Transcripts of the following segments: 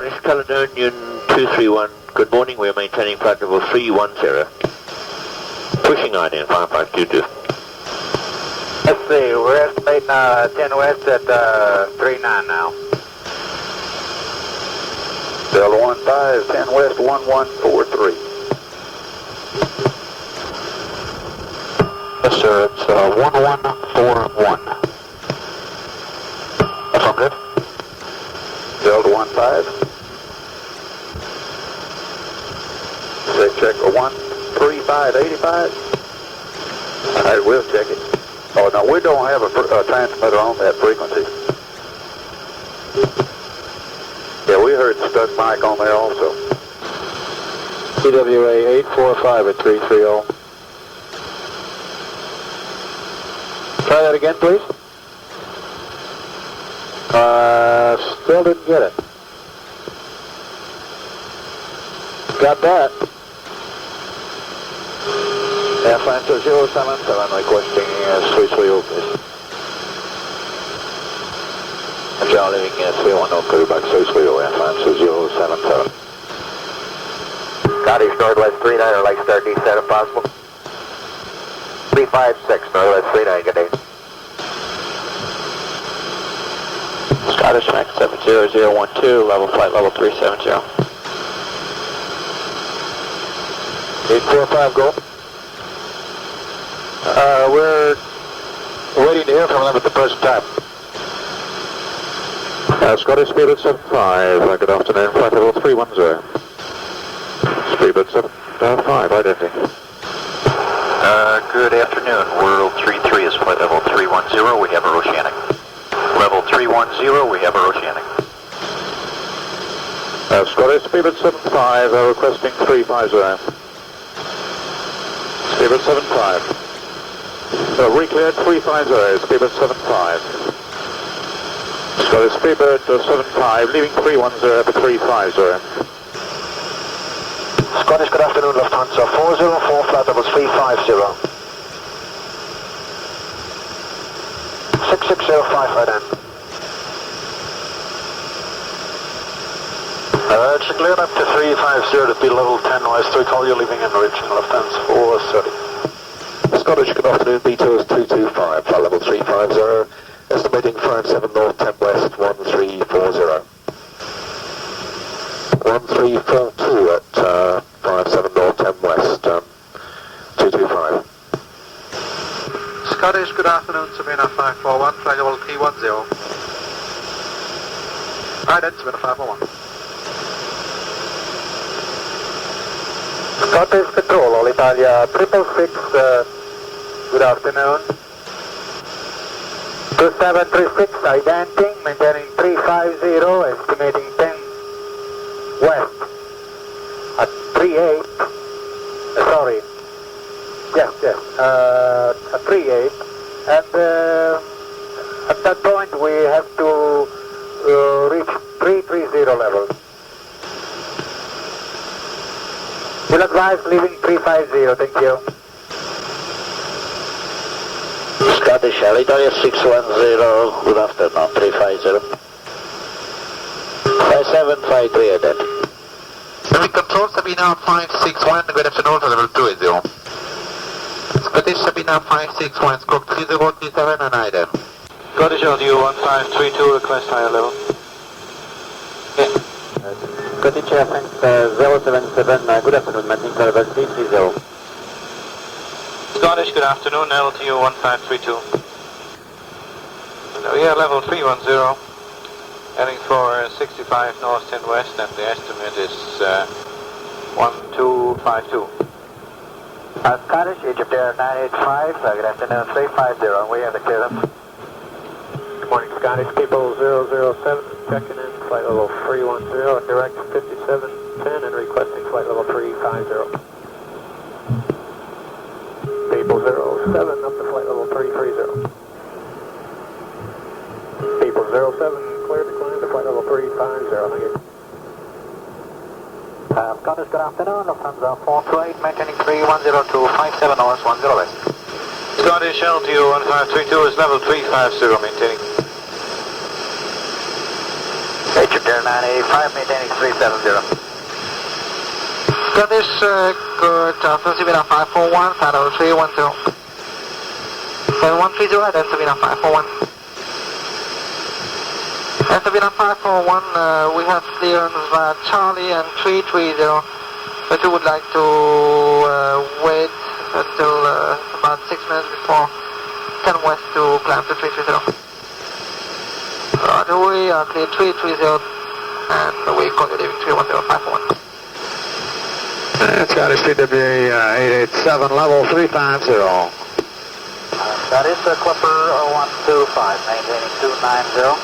Scottish Caledonian 231, good morning, we are maintaining flight level 310. Pushing IDN 5522. Let's see, we're estimating 10 west at 39 now. Delta 15, 10 west 1143. Yes sir, it's 1141. Affirmative. Delta 15. Check 13585. Alright, we'll check it. Oh no, we don't have a transmitter on that frequency. Yeah, we heard stuck mic on there also. TWA 845 at 330. Try that again, please. Still didn't get it. Got that. Airflight 077 requesting Swiss wheel, please. Charlie, 310 Quebec, Swiss wheel, Airflight 077. Scottish Northwest 39, like start descent if possible. 356, Northwest 39, good day. Scottish Max 70012, level flight level 370. 845, go. We're waiting to hear from them at the present time. Scottish Speedbird 75, good afternoon, flight level 310. Speedbird 75, identity. Good afternoon, World 33 is flight level 310, we have a oceanic. Level 310, we have a oceanic. Scottish Speedbird 75, requesting 350. Speedbird 75. Recleared 350, Speedbird 75. Scottish Speedbird 75, leaving 310 for 350. Scottish, good afternoon, Lufthansa 404, flight level 350. 6605 right in. It's cleared up to 350 to be level 10 west, we call you leaving in original Lufthansa 430. Scottish, good afternoon, Beatles 225, flight level 350, estimating 57 north, 10 west, 1340. 1342 at 57 north, 10 west, 225. Scottish, good afternoon, Sabina 541, flight level 310. Right in, Sabina 541. Scottish Control, All Italia 666, good afternoon. 2736, identing, maintaining 350, estimating 10 west at 38, sorry, yes, at 38, and at that point we have to reach 330 level. Will advise leaving 350, thank you. Scottish Italia 610, good afternoon, 350. 5753 identity. We control Sabina 561, good afternoon for level 280. Scottish Sabina 561, scope 3037 and IDEM. Scottish LDU 1532, request higher level. Yeah. Scottish Airlines 077, good afternoon, maintaining level 330. Scottish, good afternoon, LTU 1532. We are level 310, heading for 65 north 10 west, and the estimate is 1252. Scottish, Egypt Air 985, good afternoon, 350, and we have the clearance. Good morning, Scottish, people 007, checking in, flight level 310, direct 5710, and requesting flight level 350. People 07, up to flight level 330. People 07, clear to climb to flight level 350, thank you. Scottish, good afternoon, Lufthansa 428, maintaining 310 to 57 hours 10 west. Scottish LTU 1532 is level 350, maintaining. Egypt Air 985, maintaining 370. Scottish, good afternoon, Sabina 541, flight level 310. 7130, that's Sabina 541. And Sabina 541, we have clearance via Charlie and 330, but we would like to wait until about 6 minutes before 10 west to climb to 330. Roger, we are clear 330, and we call you leaving 31051. Scottish TWA 887, level 350. Scottish Clipper 125, maintaining 290.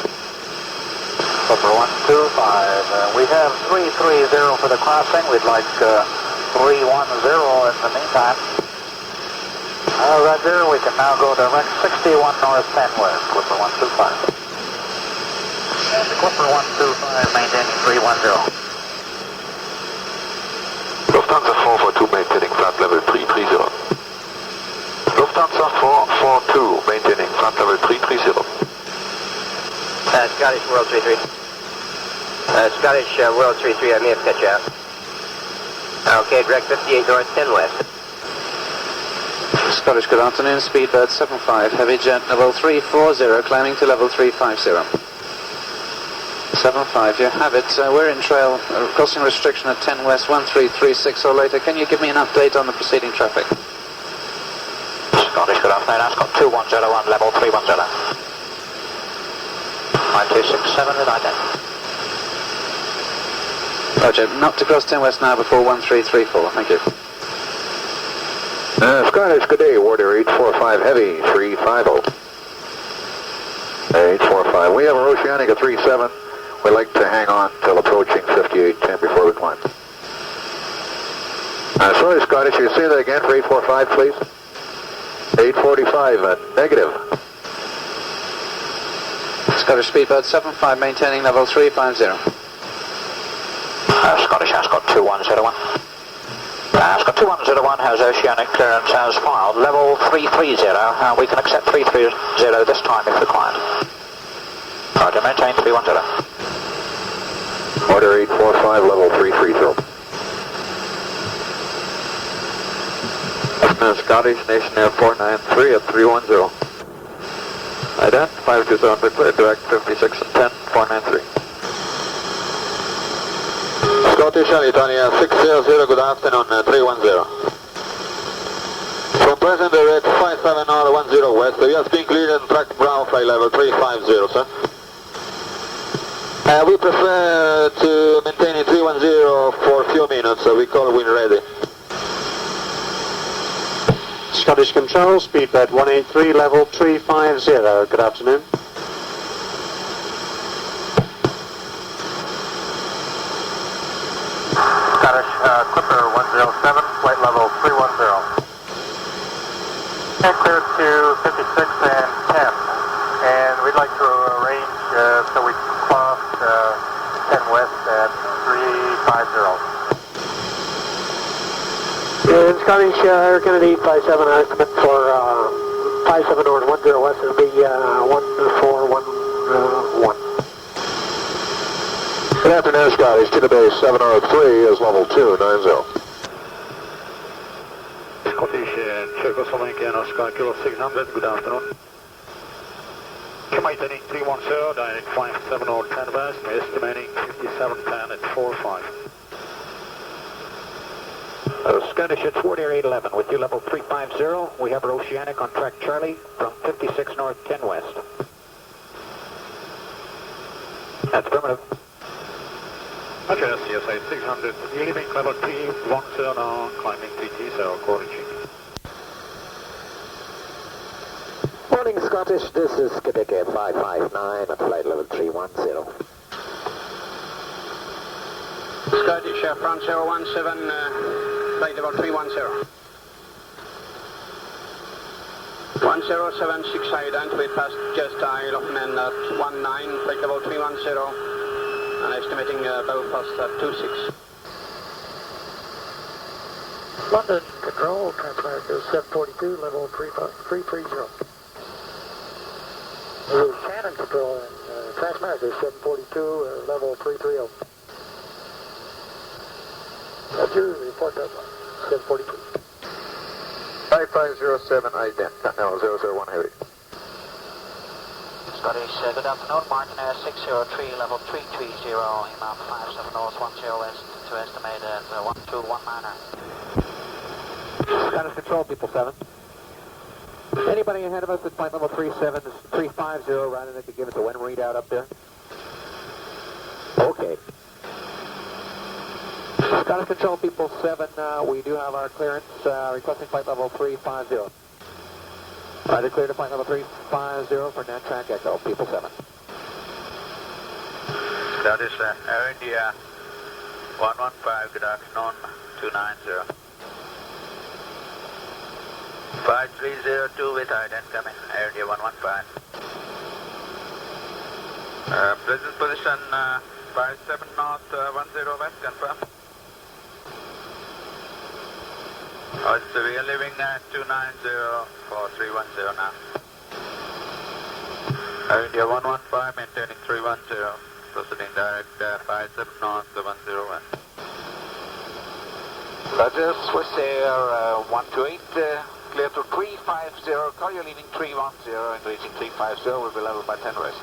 Clipper 125, we have 330 for the crossing. We'd like 310 in the meantime. Roger, we can now go direct 61 north 10 west, Clipper 125. And Clipper 125, maintaining 310. Lufthansa 442 maintaining flight level 330. Lufthansa 442 maintaining flight level 330. Scottish World 33. Scottish World 33, I may have cut you out. Okay, direct 58 north 10 west. Scottish, good afternoon, Speedbird 75, heavy jet level 340, climbing to level 350. 75, you have it. We're in trail, crossing restriction at 10 west, 1336 or later. Can you give me an update on the preceding traffic? Scottish, good afternoon. Ascot 2101, level 310. 5267, good night. Roger, not to cross 10 west now before 1334, thank you. Scottish, good day. Warrior 845 heavy 350. 845. We have our Oceanic at 37. We'd like to hang on till approaching 5810 before we climb. Sorry, Scottish, you say that again for 845, please? 845, negative. Scottish Speedbird 75, maintaining level 350. Scottish Ascot 2101. Ascot 2101 has Oceanic clearance as filed, level 330. We can accept 330 this time if required. Roger, maintain 310. Order 845, level 330. Scottish, Nation Air 493 at 310. Ident, 527 clear, direct 56 and 10, 493. Scottish, Alitalia 600, good afternoon, 310. From present direct 57R10 west, we have been cleared and track ground flight level 350, sir. We prefer to maintain 310 for a few minutes, so we call when ready. Scottish Control, Speedbird 183, level 350. Good afternoon. Scottish Clipper 107, flight level 310. And clear to 56 and 10. And we'd like to arrange so we can cross 10 west at 350. Scottish Air Kennedy 57 estimate for 57 north 10 west will be 1411. Good afternoon, Scottish. To the base 703 is level 290. Scottish Czechoslovakia Oscar Kilo 600, good afternoon. Maintaining 310, direct 57 or 10 west, estimating 5710 at 45. Scottish at Warrior 811 with you level 350. We have our Oceanic on track Charlie from 56 north 10 west. That's affirmative. Roger, CSA 600, leaving level 310 now, climbing 3T, so according to Morning Scottish, this is Quebec 559 at flight level 310. Scottish France 017, flight level 310. 1076 Ident, we passed just Isle of Man at 19, flight level 310, and estimating Belfast at 26. London Control, transfer to 742, level 330. Shannon Control and Transmaster 742, level 330. That's your report that 742. 5507 ident, no, 001 heavy. Scottish, good afternoon, Martin Air 603, level 330, inbound 57 north, 10 west, to estimate at 1219er. Scottish Control, people 7. Anybody ahead of us at flight level 350, right, and they could give us a wind readout up there? Okay. Scottish Control, people 7, we do have our clearance, requesting flight level 350. Roger, clear to flight level 350 for NatTrack Echo, people 7. Scottish, Air India 115, good afternoon, 290. 5302 with ident coming, Air India 115. Present position 57 north, 10 west, confirm. So we are leaving at 290 for 310 now. Air India 115, maintaining 310, proceeding direct 57 north, 10 west. Roger, Swiss Air 128, clear to 350, call you leaving 310 and reaching 350 will be level by 10 west.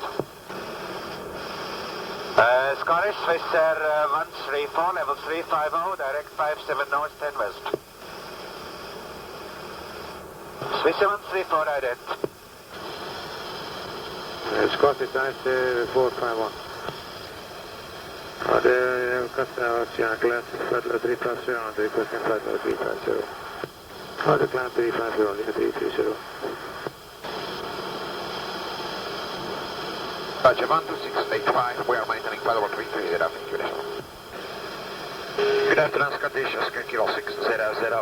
Scottish, Swiss Air 134, level 350, direct 57 north, 10 west. Swiss 134, ident. Scottish Ice 451. Det kastar oss gärna glass flight level 350 and requesting flight level 350. The climb 350, leaving 330. Roger, 12685, we are maintaining flight level 330, thank you. Good afternoon, Scottish, Oscar Kilo 600,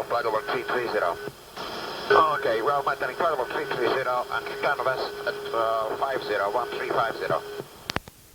flight level 330. Okay, we are maintaining flight level 330 and stand west at 50, 1350.